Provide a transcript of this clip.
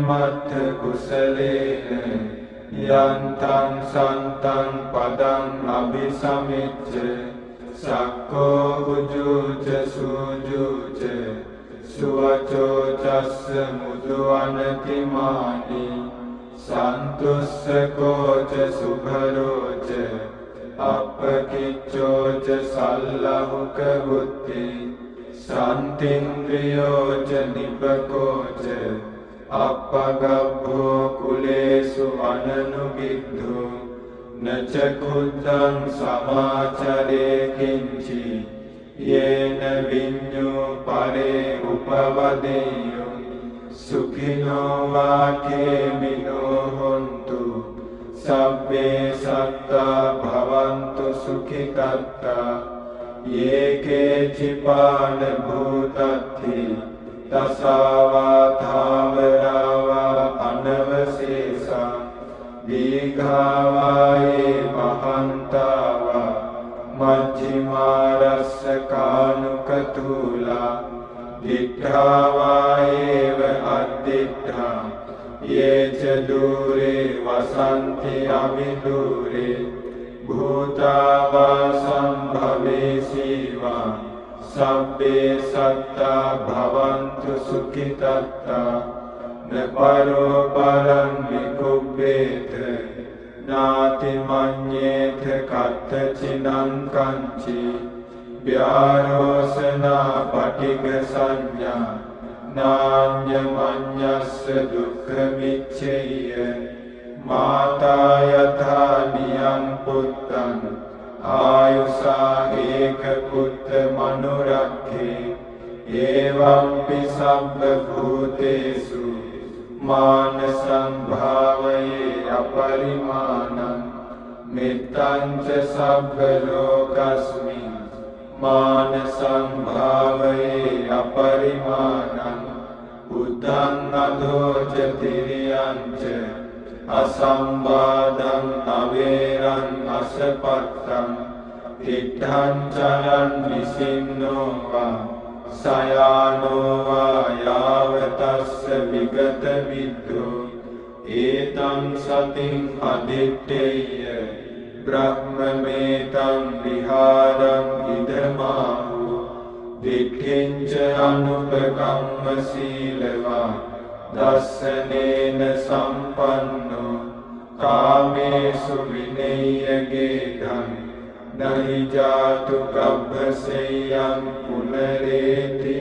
මත්ථ කුසලේන යන්තං සන්තං පදං අபிසමිච්ඡ සක්කෝ උජුච සූජුච සුවචෝ චස්ස මුදුවනතිමානි සන්තුස්සකෝච සුභරෝච අපකිච්චෝච සල්ලහුක බුද්ධි සන්තින්ද්‍රියෝච නිපකෝච අපගබ්බෝ කුලේසු අනනුබිද්ධු නච කුද්ධං සමාචරේ කිංචි යේන විඤ්ඤෝ පරේ උපවදෙය්‍යෝ සුඛිනෝ වාකේමිනෝ හොන්තු සබ්බේ සත්තා භවන්තු සුඛිතත්තා යේකේ චිපාන භූතත්ති තසාවා ධාවරාවා අනවශේෂා දීඝාවායේ මහන්තාවා මජ්ජිමාරස්ස කානුකතුලා දිඨාවායේව අද්දිඨා යේච දූරේ වසන්ති අවිදූරේ භූතාවා සම්භවේසීවා සබ්බේ සත්තා භවන්තු සුඛිතත්තා නපරෝ පරං විකුබ්බේත නාති මඤ්ඤේත කත්තචිනං කංචි ව්‍යාරෝසනා පටිග සංඥා නාඤ්ඤ මඤ්ඤස්ස දුක්ඛ මිච්ඡේය මාතා යථා නියං පුත්තං ආයුසා ඒක පුත්ත මනුරක්ඛේ එවංපි සබ්බ භූතේසු මාන සංභාවයේ අපරිමාණං මෙත්තං ච සබ්බ ලෝකස්මින් මාන සංභාවයේ අපරිමාණං බුද්ධං අධෝච තිරියං ච අසම්බාධං අවේරං අසපත්තං තිත්තං චරං විසින්නෝ වා සයානෝ වා යාවතස්ස විගත විද්ධෝ ඒතං සතින් අදිත්තේය බ්‍රහ්මමේතං විහාරං ඉදමාහු දික්ඛින්ච අනුපකම්ම සීලවා දස්සනේන සම්පන්නෝ කාමේසු විනය්‍යගේ ධම් නහි ජාතු ගබ්බසෙයං පුනරේති